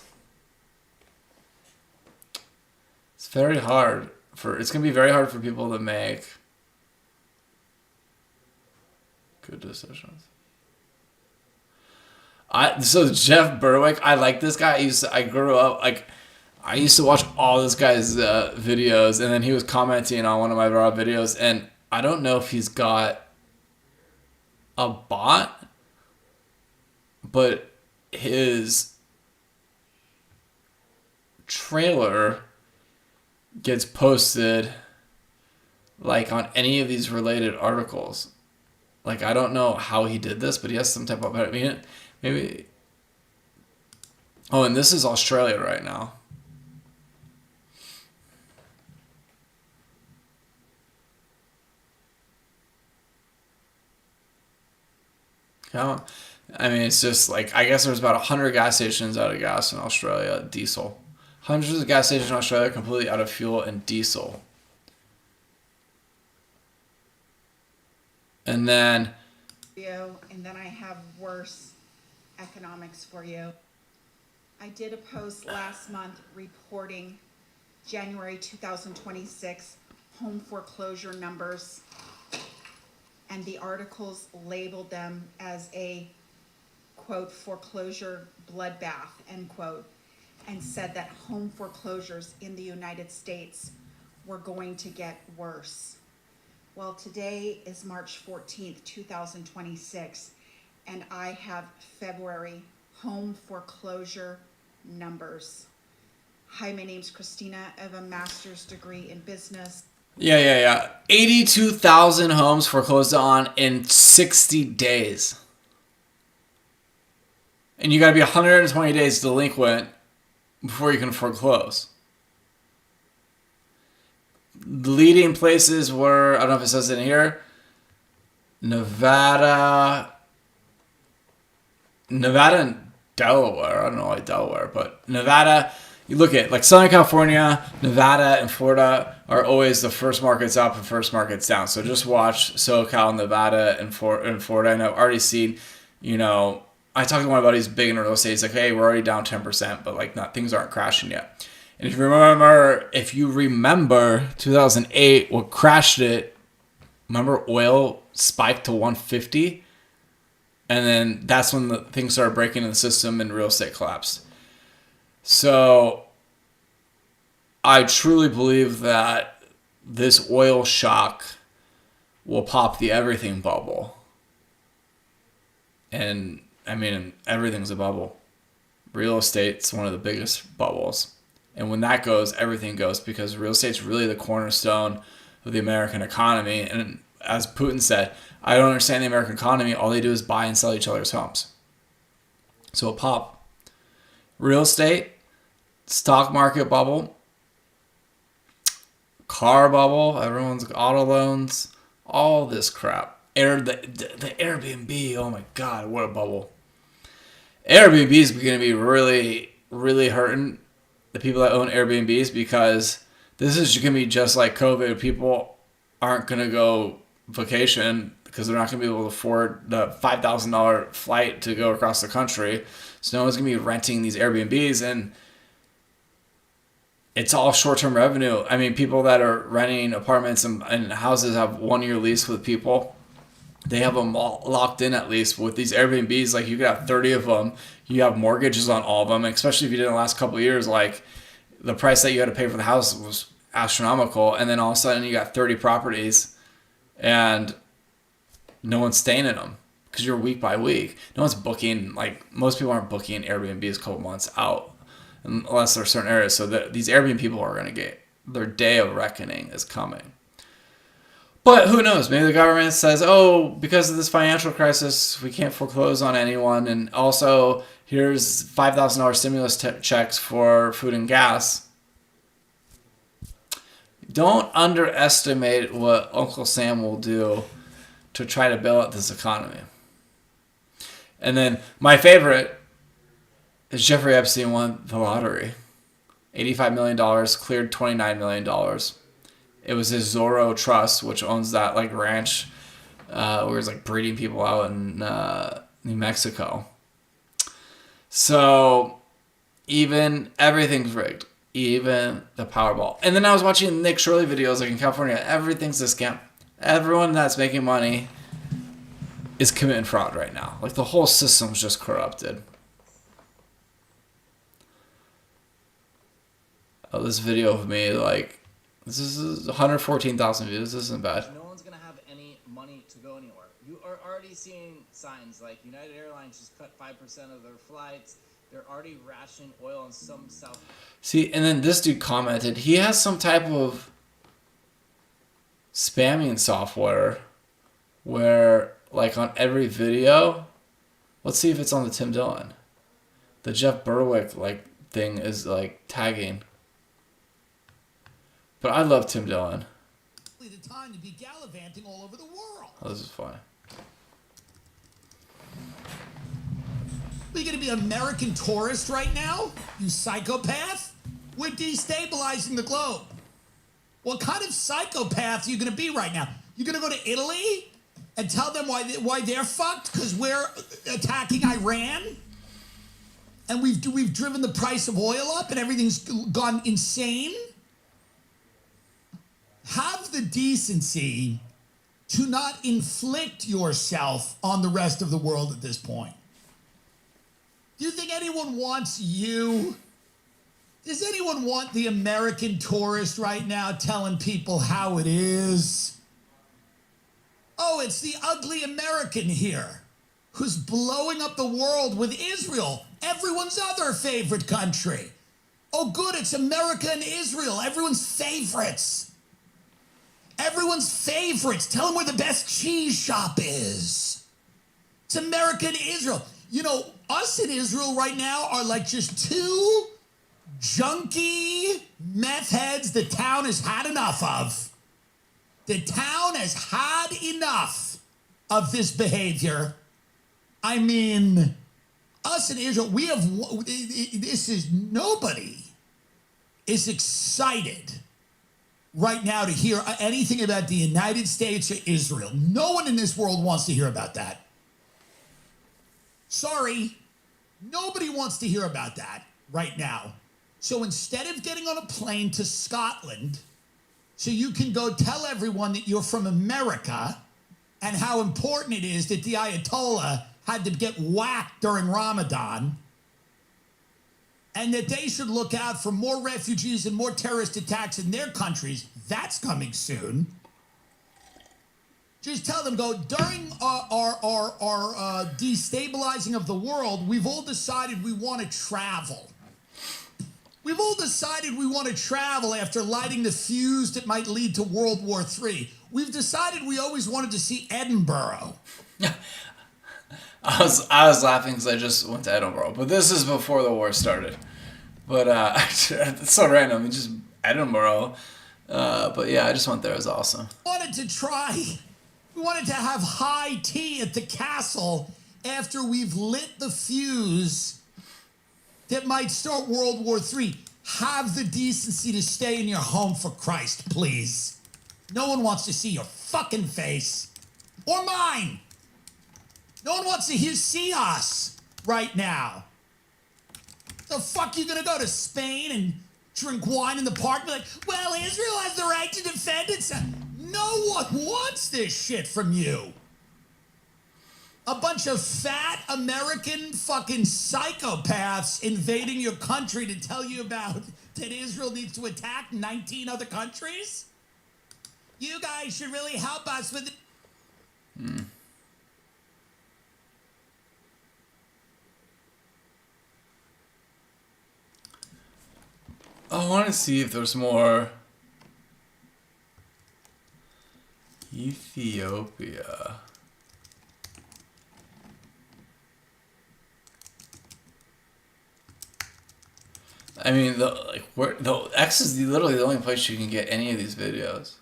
It's very hard it's going to be very hard for people to make good decisions. So Jeff Berwick, I like this guy. I grew up like I used to watch all this guy's videos, and then he was commenting on one of my raw videos, and I don't know if he's got a bot, but his trailer gets posted like on any of these related articles. Like I don't know how he did this, but he has some type of, I mean, maybe. Oh, and this is Australia right now. Come on. I mean, it's just like, I guess there's about 100 gas stations out of gas in Australia, diesel. Hundreds of gas stations in Australia completely out of fuel and diesel. And then, and then I have worse economics for you. I did a post last month reporting January 2026 home foreclosure numbers, and the articles labeled them as a, quote, foreclosure bloodbath, end quote, and said that home foreclosures in the United States were going to get worse. Well, today is March 14th, 2026, and I have February home foreclosure numbers. Hi, my name's Christina. I have a master's degree in business. yeah. 82,000 homes foreclosed on in 60 days. And you got to be 120 days delinquent before you can foreclose. The leading places were, I don't know if it says it in here, Nevada and Delaware. I don't know why Delaware, but Nevada. You look at like Southern California, Nevada, and Florida are always the first markets up and first markets down. So just watch SoCal, Nevada, and Florida. And I've already seen, I talked to one of my buddies big in real estate. He's like, hey, we're already down 10%, but like things aren't crashing yet. And if you remember 2008, what crashed it, remember oil spiked to 150? And then that's when the things started breaking in the system and real estate collapsed. So I truly believe that this oil shock will pop the everything bubble. And I mean, everything's a bubble. Real estate's one of the biggest bubbles. And when that goes, everything goes, because real estate's really the cornerstone of the American economy. And as Putin said, I don't understand the American economy. All they do is buy and sell each other's homes. So it'll pop. Real estate, stock market bubble, car bubble, everyone's auto loans, all this crap. The Airbnb, oh my God, what a bubble. Airbnb is going to be really, really hurting the people that own Airbnbs, because this is going to be just like COVID. People aren't going to go vacation because they're not going to be able to afford the $5,000 flight to go across the country. So no one's going to be renting these Airbnbs, and it's all short-term revenue. I mean, people that are renting apartments and houses have 1-year lease with people. They have them all locked in at least. With these Airbnbs, like you could have 30 of them. You have mortgages on all of them, especially if you did in the last couple of years. Like the price that you had to pay for the house was astronomical, and then all of a sudden you got 30 properties, and no one's staying in them because you're week by week. No one's booking. Like most people aren't booking Airbnbs a couple months out unless there are certain areas. So these Airbnb people are going to get their day of reckoning is coming. But who knows? Maybe the government says, oh, because of this financial crisis, we can't foreclose on anyone. And also, here's $5,000 stimulus checks for food and gas. Don't underestimate what Uncle Sam will do to try to bail out this economy. And then my favorite is Jeffrey Epstein won the lottery. $85 million, cleared $29 million. It was his Zorro Trust, which owns that like ranch where it's like breeding people out in New Mexico. So even everything's rigged, even the Powerball. And then I was watching Nick Shirley videos like in California. Everything's a scam. Everyone that's making money is committing fraud right now. Like the whole system's just corrupted. Oh, this video of me like. This is 114,000 views. This isn't bad. No one's going to have any money to go anywhere. You are already seeing signs like United Airlines just cut 5% of their flights. They're already rationing oil in some South. See, and then this dude commented, he has some type of spamming software where, like, on every video, let's see if it's on the Tim Dillon. The Jeff Berwick, like, thing is, like, tagging. But I love Tim Dillon. The time to be gallivanting all over the world. Oh, this is funny. Are you going to be an American tourist right now? You psychopath? We're destabilizing the globe. What kind of psychopath are you going to be right now? You're going to go to Italy and tell them why they're fucked because we're attacking Iran? And we've driven the price of oil up and everything's gone insane? Have the decency to not inflict yourself on the rest of the world at this point. Do you think anyone wants you? Does anyone want the American tourist right now telling people how it is? Oh, it's the ugly American here who's blowing up the world with Israel, everyone's other favorite country. Oh, good, it's America and Israel, everyone's favorites. Everyone's favorites. Tell them where the best cheese shop is. It's America and Israel. You know, us in Israel right now are like just two junky meth heads the town has had enough of. The town has had enough of this behavior. I mean, us in Israel, nobody is excited right now to hear anything about the United States or Israel. No one in this world wants to hear about that. Sorry, nobody wants to hear about that right now. So instead of getting on a plane to Scotland, so you can go tell everyone that you're from America and how important it is that the Ayatollah had to get whacked during Ramadan, and that they should look out for more refugees and more terrorist attacks in their countries, that's coming soon. Just tell them, during our destabilizing of the world, we've all decided we want to travel. We've all decided we want to travel after lighting the fuse that might lead to World War III. We've decided we always wanted to see Edinburgh. I was laughing because I just went to Edinburgh, but this is before the war started. But it's so random, it's just Edinburgh. But yeah, I just went there. It was awesome. We wanted to have high tea at the castle after we've lit the fuse that might start World War III. Have the decency to stay in your home, for Christ, please. No one wants to see your fucking face. Or mine. No one wants to see us right now. The fuck you gonna go to Spain and drink wine in the park and be like, well, Israel has the right to defend itself? No one wants this shit from you. A bunch of fat American fucking psychopaths invading your country to tell you about that Israel needs to attack 19 other countries? You guys should really help us with it. I want to see if there's more. Ethiopia. I mean, the X is literally the only place you can get any of these videos.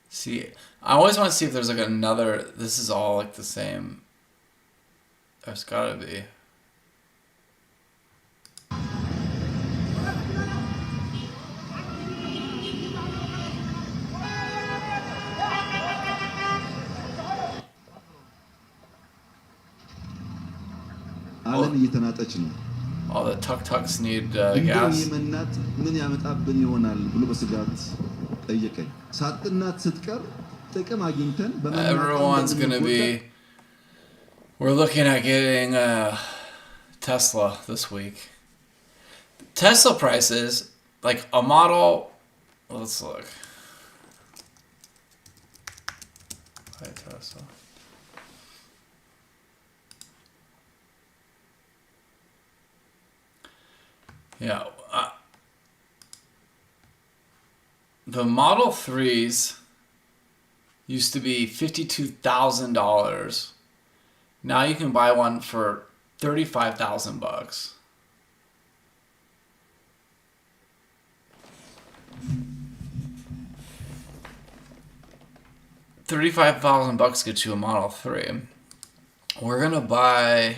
See, I always want to see if there's like another. This is all like the same. There's gotta be. ዓለም እየተናጠች ነው። All the tuk-tuks need እንደው gas. የመናጥ ምን ያመጣብን ይሆናል ብሎ በስጋት ጠየቀኝ። ሳጥናት ስትቀር ጥቅም አግኝተን Everyone's gonna be. We're looking at getting Tesla this week. Tesla prices, like a model. Let's look. Buy Tesla. Yeah. The Model 3s used to be $52,000. Now you can buy one for $35,000. $35,000 gets you a Model 3. We're gonna buy.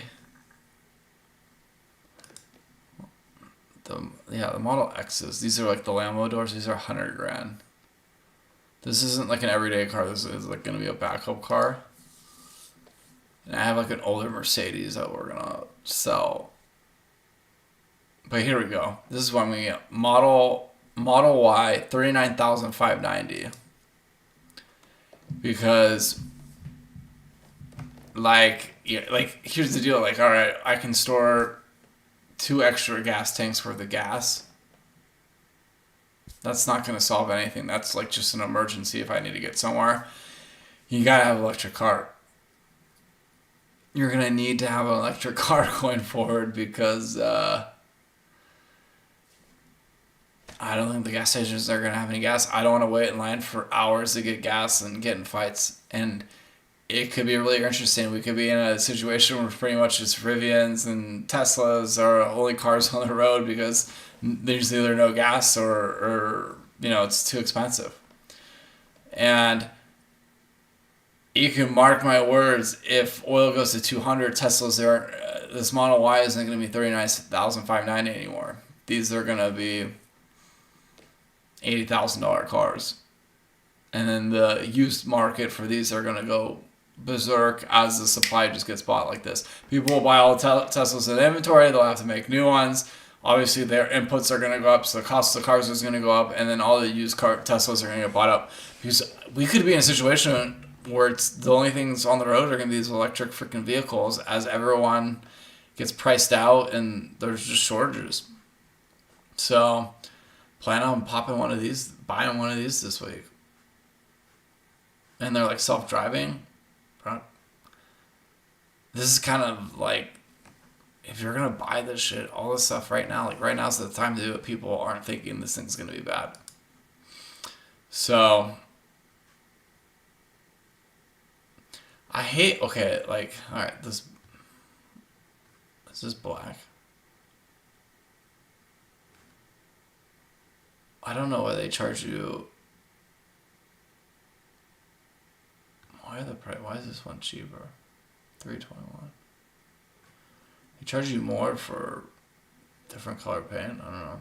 the Model X's. These are like the Lambo doors. These are 100 grand. This isn't like an everyday car. This is like gonna be a backup car. And I have like an older Mercedes that we're gonna sell. But here we go. This is what I'm gonna get. Model Y, 39,590. Because like here's the deal, like, all right, I can store 2 extra gas tanks worth of gas. That's not going to solve anything. That's like just an emergency if I need to get somewhere. You got to have an electric car. You're going to need to have an electric car going forward because I don't think the gas stations are going to have any gas. I don't want to wait in line for hours to get gas and get in fights. And it could be really interesting. We could be in a situation where pretty much it's Rivians and Teslas are only cars on the road because there's either no gas or it's too expensive. And you can mark my words, if oil goes to 200, Teslas this Model Y isn't going to be 39,590 anymore. These are going to be $80,000 cars. And then the used market for these are going to go berserk as the supply just gets bought like this. People will buy all the Teslas in inventory. They'll have to make new ones. Obviously, their inputs are going to go up, so the cost of the cars is going to go up, and then all the used Teslas are going to get bought up. Because we could be in a situation where it's the only things on the road are going to be these electric freaking vehicles as everyone gets priced out and there's just shortages. So, plan on buying one of these this week. And they're like self-driving. This is kind of like, if you're going to buy this shit, all this stuff right now, like right now's the time to do it. People aren't thinking this thing's going to be bad. So, I hate, alright, this is black. I don't know why they charge you. Why is this one cheaper? $321. They charge you more for different color paint? I don't know.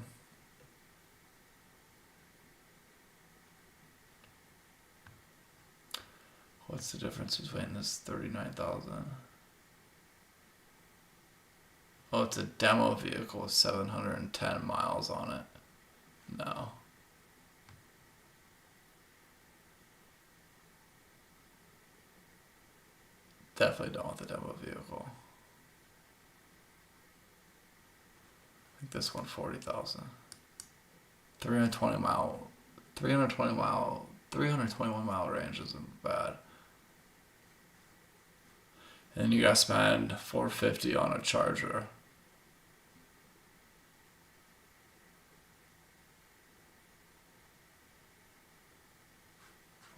What's the difference between this 39,000? Oh, it's a demo vehicle with 710 miles on it. No. Definitely don't want the demo vehicle. I think this one 40,000. 321 mile range isn't bad. And you gotta spend $450 on a charger.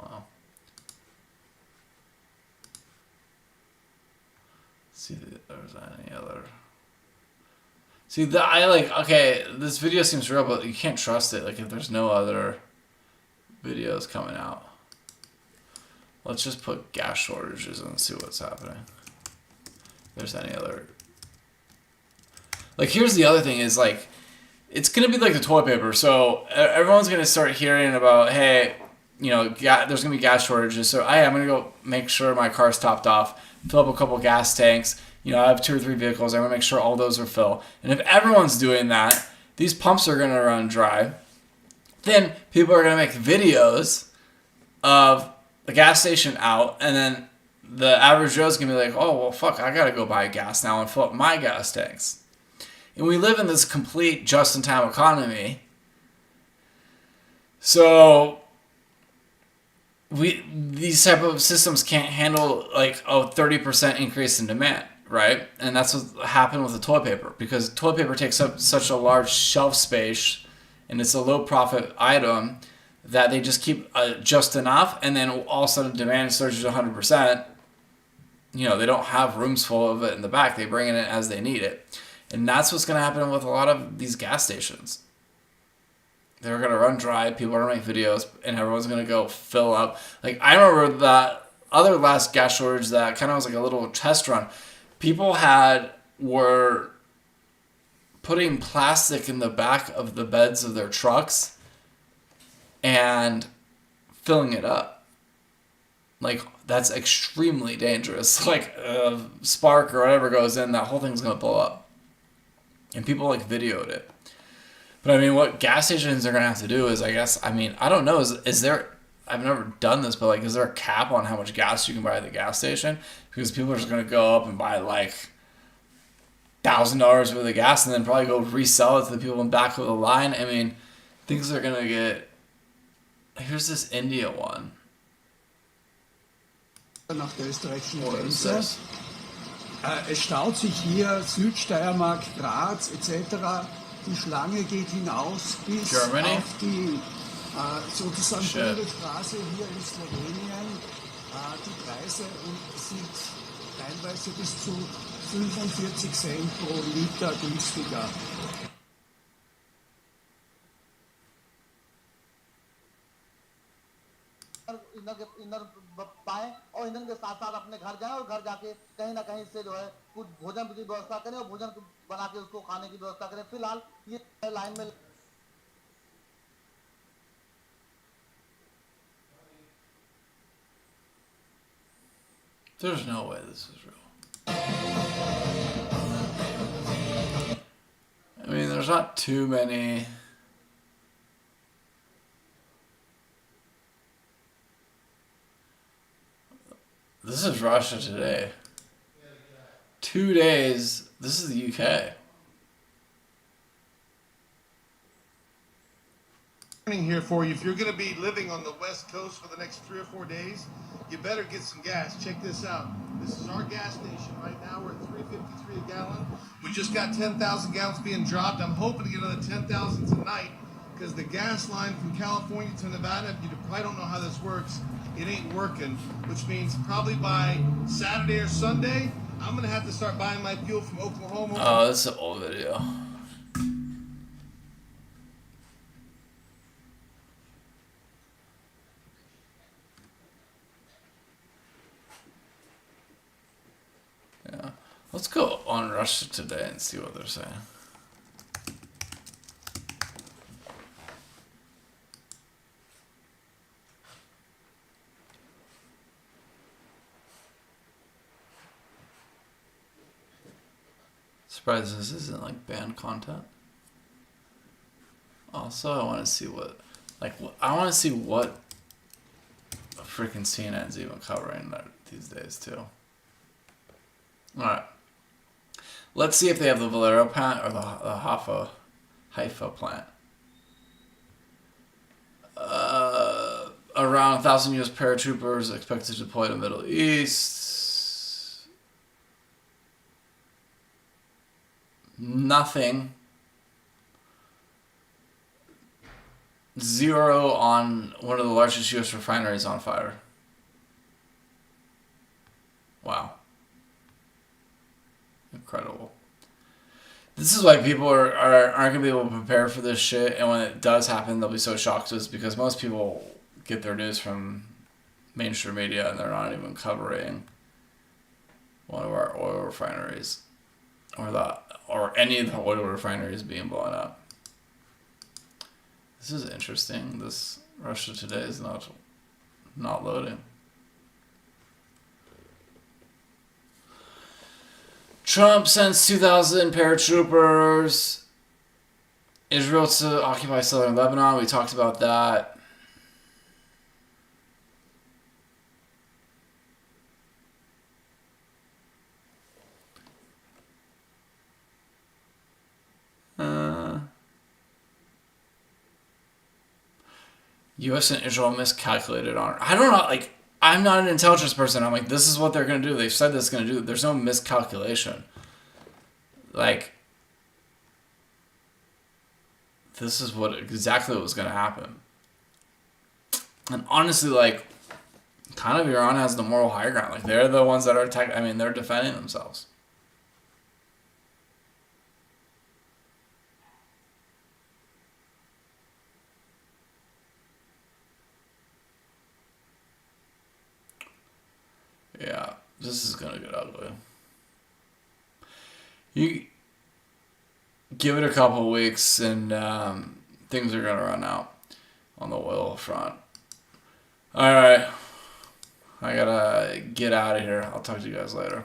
Wow. See if there's any other. See, okay, this video seems real, but you can't trust it. Like, if there's no other videos coming out. Let's just put gas shortages and see what's happening. If there's any other. Like, here's the other thing is, like, it's going to be like the toilet paper. So, everyone's going to start hearing about, hey, there's going to be gas shortages. So, hey, I'm going to go make sure my car's topped off, fill up a couple gas tanks. I have 2 or 3 vehicles. I'm going to make sure all those are full. And if everyone's doing that, these pumps are going to run dry. Then people are going to make videos of the gas station out. And then the average Joe's going to be like, oh, well, fuck, I got to go buy gas now and fill up my gas tanks. And we live in this complete just-in-time economy. So these type of systems can't handle like a 30% increase in demand. Right? And that's what happened with the toilet paper, because toilet paper takes up such a large shelf space and it's a low profit item that they just keep just enough, and then all of a sudden demand surges 100%. They don't have rooms full of it in the back. They bring it in as they need it. And that's what's going to happen with a lot of these gas stations. They're going to run dry, people are going to make videos, and everyone's going to go fill up. Like, I remember that other last gas shortage that kind of was like a little test run. People were putting plastic in the back of the beds of their trucks and filling it up. Like, that's extremely dangerous. Like, a spark or whatever goes in, that whole thing's going to blow up. And people, like, videoed it. But, I mean, what gas stations are going to have to do is, I guess, I mean, I don't know. Is there, I've never done this, but, like, is there a cap on how much gas you can buy at the gas station? Because people are just going to go up and buy, like, $1,000 worth of gas and then probably go resell it to the people in the back of the line. I mean, things are going to get... Here's this India one. Nach der österreichischen What is Grenze. this? Es staut sich hier Südsteiermark, Graz etc. Die Schlange geht hinaus bis Germany? auf die sozusagen Shit. Bundesstraße hier in Slowenien. Die Preise sind teilweise bis zu 45 Cent pro Liter günstiger. ईंधन पाएं और ईंधन के साथ साथ अपने घर जाएं और घर जाके कहीं ना कहीं से जो है कुछ भोजन की व्यवस्था करें और भोजन बना के उसको खाने की व्यवस्था करें। फिलहाल ये लाइन में There's no way this is real. I mean, there's not too many... This is Russia today. 2 days. This is the UK. Here for you. If you're going to be living on the West Coast for the next 3 or 4 days, you better get some gas. Check this out. This is our gas station right now. We're at $3.53 a gallon. We just got 10,000 gallons being dropped. I'm hoping to get another 10,000 tonight because the gas line from California to Nevada, you probably don't know how this works. It ain't working, which means probably by Saturday or Sunday, I'm going to have to start buying my fuel from Oklahoma. Oh, this is an old video. Yeah. Let's go on Russia Today and see what they're saying. Surprised this isn't like banned content. Also, I want to see what, I want to see what freaking CNN's even covering that these days too. All right, let's see if they have the Valero plant or the Haifa plant. Around 1,000 U.S. paratroopers expected to deploy to the Middle East. Nothing. 0 on one of the largest U.S. refineries on fire. Wow. Incredible. This is why people aren't going to be able to prepare for this shit, and when it does happen, they'll be so shocked, is because most people get their news from mainstream media, and they're not even covering one of our oil refineries, or any of the oil refineries being blown up. This is interesting. This Russia Today is not loading. Trump sends 2,000 paratroopers. Israel to occupy southern Lebanon. We talked about that. U.S. and Israel miscalculated on... I don't know, like, I'm not an intelligence person. I'm like, this is what they're going to do. They've said this is going to do. There's no miscalculation. Like, this is exactly what was going to happen. And honestly, like, kind of Iran has the moral high ground. Like, they're the ones that are they're defending themselves. Yeah, this is gonna get ugly. give it a couple weeks, and things are gonna run out on the oil front. All right, I gotta get out of here. I'll talk to you guys later.